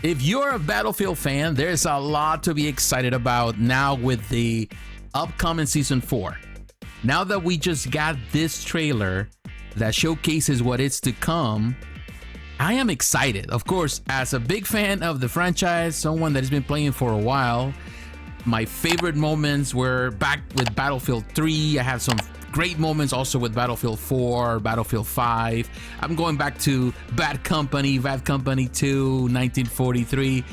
If you're a Battlefield fan, there's a lot to be excited about now with the upcoming Season 4. Now that we just got this trailer that showcases what is to come, I am excited. Of course, as a big fan of the franchise, someone that has been playing for a while, my favorite moments were back with Battlefield 3. I have some great moments also with Battlefield 4, Battlefield 5. I'm going back to Bad Company 2, 1943.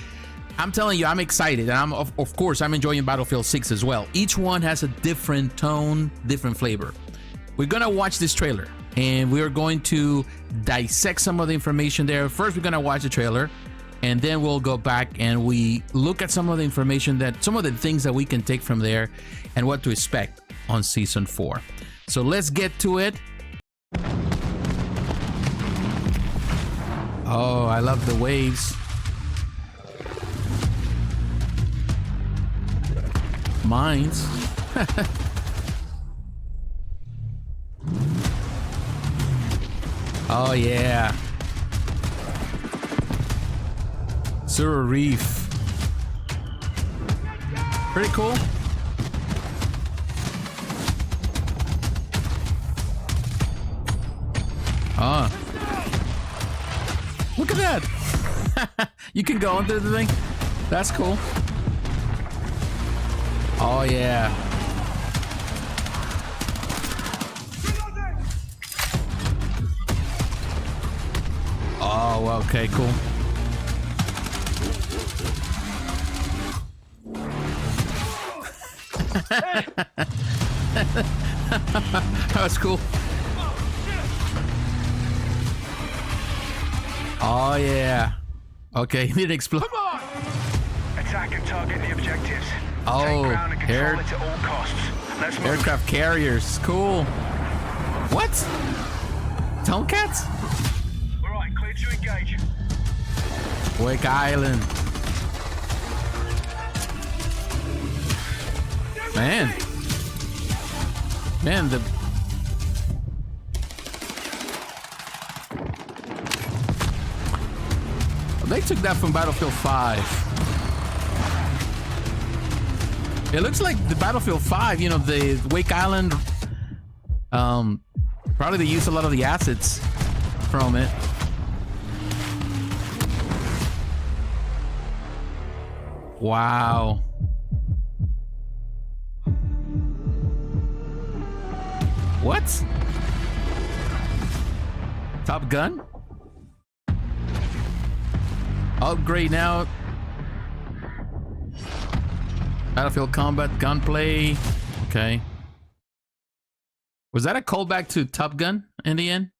I'm telling you, I'm excited, and of course I'm enjoying Battlefield 6 as well. Each one has a different tone, different flavor. We're gonna watch this trailer, and we're going to dissect some of the information there. First, we're gonna watch the trailer, and then we'll go back and we look at some of the information, some of the things that we can take from there and what to expect on Season 4. So let's get to it. Oh, I love the waves. Mines. Oh yeah. Tsuru Reef. Pretty cool. Ah. Look at that. You can go into the thing. That's cool. Oh yeah. Oh, okay, cool. That was cool. Oh yeah. Okay, he didn't explode. Come on! Attack and target the objectives. Oh, take ground and control it at all costs. Let's move. Aircraft carriers, cool. What? Tomcats? All right, clear to engage. Wake Island. Man, they took that from Battlefield 5. It looks like the Battlefield 5, you know, the Wake Island, probably they used a lot of the assets from it. Wow. What? Top Gun? Upgrade now. Battlefield combat gunplay. Okay. Was that a callback to Top Gun in the end?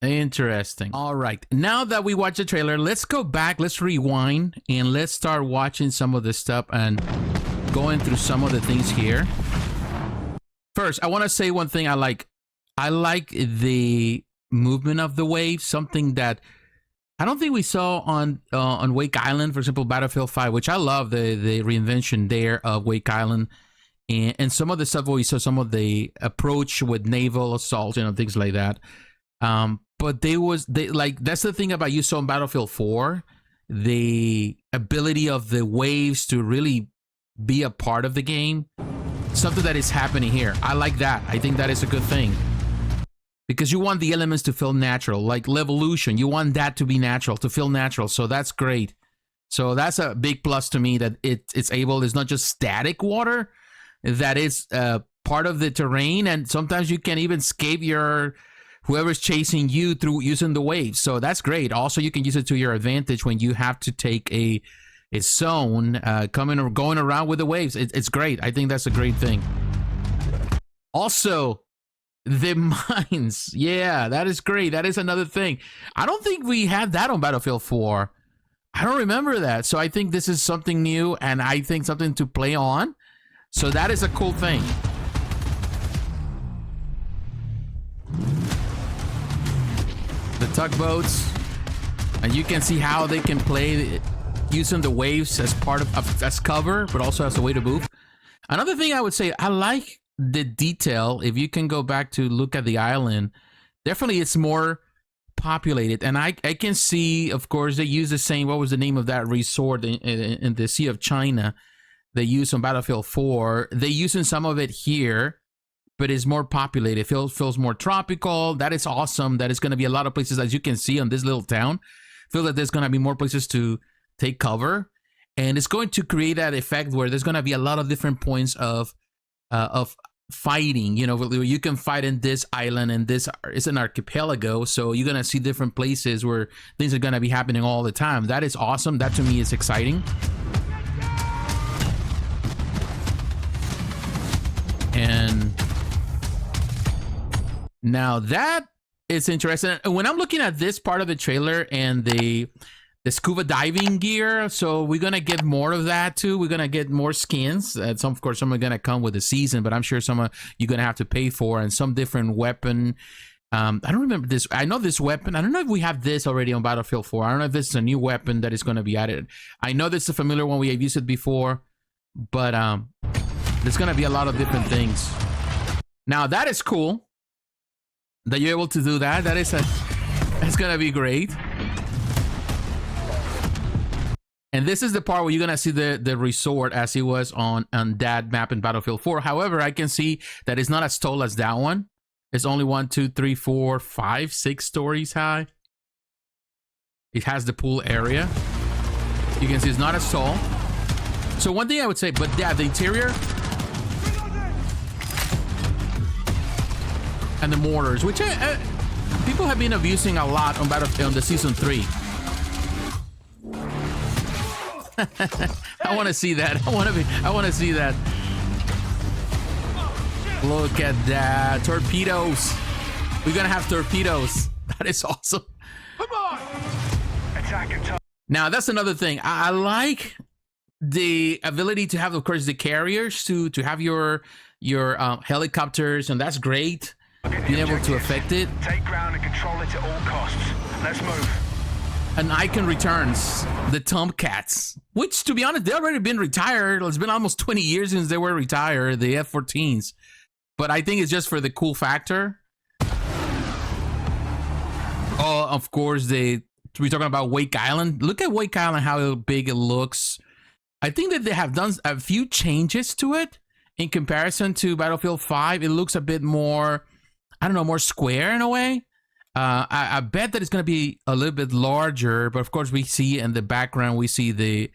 Interesting. All right. Now that we watched the trailer, let's go back, let's rewind, and let's start watching some of this stuff and going through some of the things here. First, I want to say one thing I like. I like the movement of the waves, something that I don't think we saw on Wake Island, for example, Battlefield 5, which I love the reinvention there of Wake Island, and some of the stuff where we saw some of the approach with naval assault, you know, things like that. But that's the thing about you saw in Battlefield 4, the ability of the waves to really be a part of the game, something that is happening here. I like that. I think that is a good thing. Because you want the elements to feel natural, like Levolution. You want that to be natural, to feel natural. So that's great. So that's a big plus to me that it's not just static water, that is part of the terrain. And sometimes you can even escape whoever's chasing you through using the waves. So that's great. Also, you can use it to your advantage when you have to take a zone coming or going around with the waves. It's great. I think that's a great thing. Also, the mines. Yeah, that is great. That is another thing. I don't think we had that on Battlefield 4. I don't remember that. So I think this is something new, and I think something to play on. So that is a cool thing. The tugboats. And you can see how they can play using the waves as part of as cover, but also as a way to move. Another thing I would say, I like the detail. If you can go back to look at the island, definitely it's more populated, and I can see, of course, they use the same, what was the name of that resort in the Sea of China they use on Battlefield 4. They're using some of it here, but it's more populated. It feels more tropical. That is awesome. That is going to be a lot of places, as you can see on this little town. Feel that there's going to be more places to take cover, and it's going to create that effect where there's going to be a lot of different points of fighting. You know, you can fight in this island, and this is an archipelago, so you're going to see different places where things are going to be happening all the time. That is awesome. That to me is exciting. And now that is interesting. When I'm looking at this part of the trailer and the scuba diving gear, so we're gonna get more of that too. We're gonna get more skins. Some, of course, some are gonna come with the season, but I'm sure some you're gonna have to pay for, and some different weapon. I don't remember this. I know this weapon. I don't know if we have this already on Battlefield 4. I don't know if this is a new weapon that is gonna be added. I know this is a familiar one. We have used it before, but there's gonna be a lot of different things. Now that is cool that you're able to do that. That's gonna be great. And this is the part where you're gonna see the resort as it was on that map in Battlefield 4. However, I can see that it's not as tall as that one. It's only 1, 2, 3, 4, 5, 6 stories high. It has the pool area. You can see it's not as tall. So one thing I would say, but yeah, the interior and the mortars, which people have been abusing a lot on Battlefield on the season 3. I want to see that. I want to see that. Look at that. Torpedoes. We're gonna have torpedoes. That is awesome. Come on! Attack and target. Now that's another thing. I like the ability to have, of course, the carriers to have your helicopters, and that's great. Being able to affect it. Take ground and control it at all costs. Let's move. And icon returns the Tomcats, which, to be honest, they've already been retired. It's been almost 20 years since they were retired, the F-14s. But I think it's just for the cool factor. Oh, of course, we're talking about Wake Island. Look at Wake Island, how big it looks. I think that they have done a few changes to it in comparison to Battlefield 5. It looks a bit more, I don't know, more square in a way. I bet that it's going to be a little bit larger, but of course we see in the background, we see the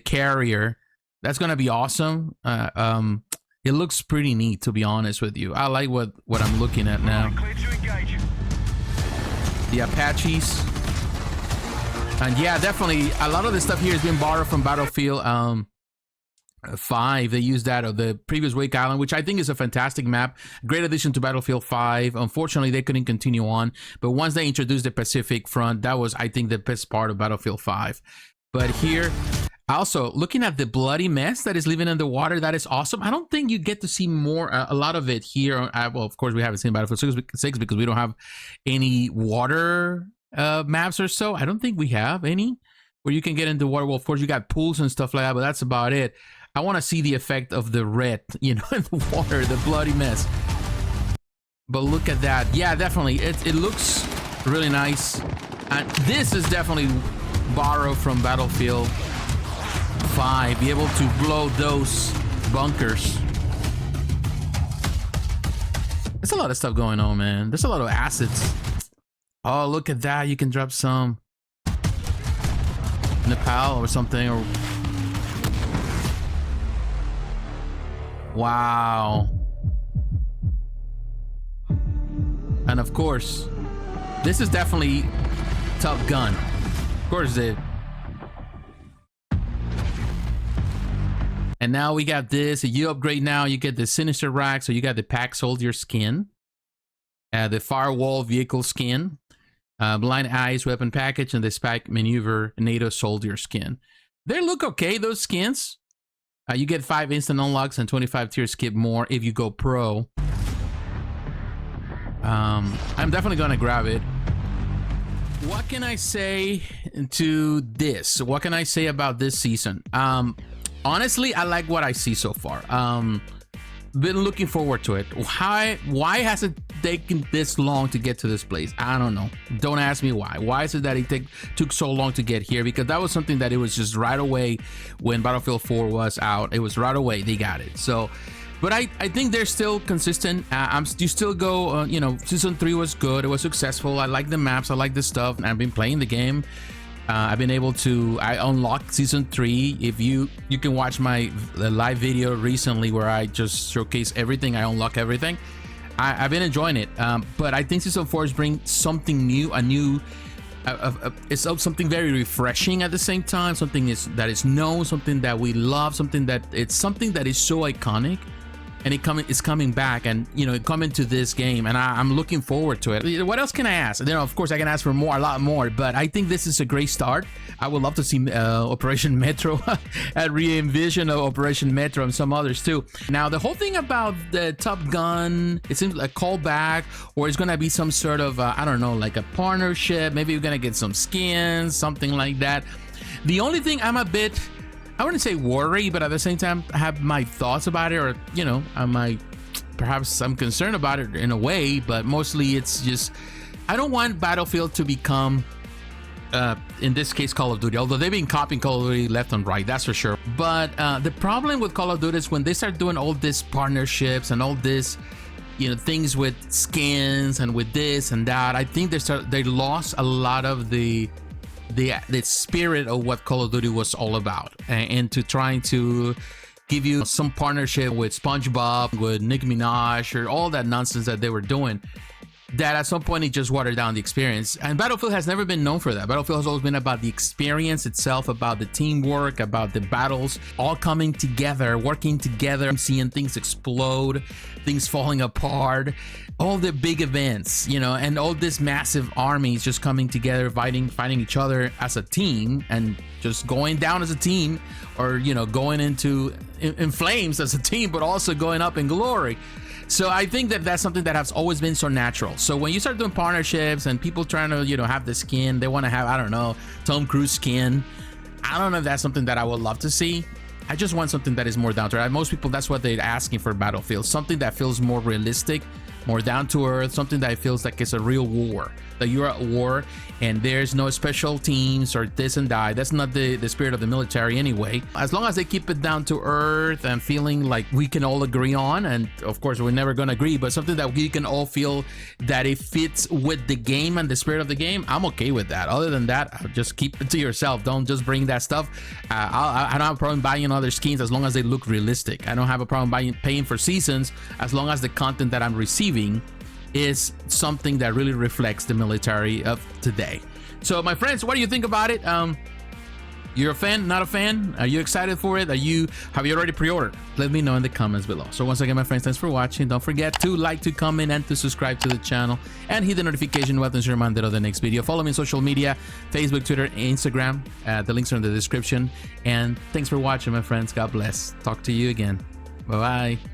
carrier. That's going to be awesome. It looks pretty neat, to be honest with you. I like what I'm looking at now. Clear to engage. The Apaches. And yeah, definitely a lot of the stuff here has been borrowed from Battlefield 5. They used that of the previous Wake Island, which I think is a fantastic map. Great addition to Battlefield 5. Unfortunately, they couldn't continue on, but once they introduced the Pacific Front, that was, I think, the best part of Battlefield 5. But here, also looking at the bloody mess that is living in the water, that is awesome. I don't think you get to see more, a lot of it here. Well, of course, we haven't seen Battlefield 6 because we don't have any water maps or so. I don't think we have any where you can get into water. Well, of course, you got pools and stuff like that, but that's about it. I want to see the effect of the red, you know, in the water, the bloody mess. But look at that. Yeah, definitely. It looks really nice. And this is definitely borrowed from Battlefield 5. Be able to blow those bunkers. There's a lot of stuff going on, man. There's a lot of assets. Oh, look at that. You can drop some Nepal or something, or wow. And of course, this is definitely Top Gun. Of course it. And now we got this. You upgrade now, you get the Sinister Rack, so you got the Pack Soldier skin, the Firewall Vehicle skin, Blind Eyes Weapon Package, and the Spike Maneuver NATO Soldier skin. They look okay, those skins. You get 5 instant unlocks and 25 tier skip more if you go pro. I'm definitely gonna grab it. What can I say to this? What can I say about this season? Honestly, I like what I see so far. Been looking forward to it. Why has it taken this long to get to this place? I don't know. Don't ask me why. Why is it that it took so long to get here? Because that was something that it was just right away when Battlefield 4 was out. It was right away they got it. So, but I think they're still consistent. You still go, season 3 was good. It was successful. I like the maps. I like the stuff. I've been playing the game. I've been able to, I unlocked season 3. If you can watch my live video recently where I just showcase everything. I unlock everything. I've been enjoying it. But I think season 4 is bringing something new, it's something very refreshing at the same time. Something that is known, something that we love, something that is so iconic. And it's coming back, and coming to this game, and I'm looking forward to it. What else can I ask? Of course I can ask for more, a lot more, but I think this is a great start. I would love to see Operation Metro and re-envision of Operation Metro and some others too. Now the whole thing about the Top Gun, it seems like a callback, or it's gonna be some sort of I don't know, like a partnership. Maybe you're gonna get some skins, something like that. The only thing I'm a bit, I wouldn't say worry, but at the same time I have my thoughts about it, or perhaps I'm concerned about it in a way, but mostly it's just I don't want Battlefield to become in this case Call of Duty, although they've been copying Call of Duty left and right, that's for sure. But the problem with Call of Duty is when they start doing all these partnerships and all this things with skins and with this and that, I think they lost a lot of the spirit of what Call of Duty was all about, and to trying to give you some partnership with SpongeBob, with Nicki Minaj, or all that nonsense that they were doing, that at some point it just watered down the experience. And Battlefield has never been known for that. Battlefield has always been about the experience itself, about the teamwork, about the battles all coming together, working together, seeing things explode, things falling apart, all the big events, and all this massive armies just coming together, fighting each other as a team, and just going down as a team, or going in flames as a team, but also going up in glory. So I think that's something that has always been so natural. So when you start doing partnerships and people trying to have the skin, they want to have, I don't know, Tom Cruise skin, I don't know if that's something that I would love to see. I just want something that is more down to earth. Most people, that's what they're asking for Battlefield, something that feels more realistic, more down to earth, something that feels like it's a real war, that you're at war and there's no special teams or this and that. That's not the spirit of the military anyway. As long as they keep it down to earth and feeling like we can all agree on, and of course we're never gonna agree, but something that we can all feel that it fits with the game and the spirit of the game, I'm okay with that. Other than that, just keep it to yourself. Don't just bring that stuff. I don't have a problem buying other skins as long as they look realistic. I don't have a problem paying for seasons as long as the content that I'm receiving is something that really reflects the military of today. So my friends, what do you think about it? You're a fan, not a fan? Are you excited for it? Have you already pre-ordered? Let me know in the comments below. So once again, my friends, thanks for watching. Don't forget to like, to comment, and to subscribe to the channel, and hit the notification button to be reminded of the next video. Follow me on social media, Facebook, Twitter, Instagram. The links are in the description. And thanks for watching, my friends. God bless. Talk to you again. Bye-bye.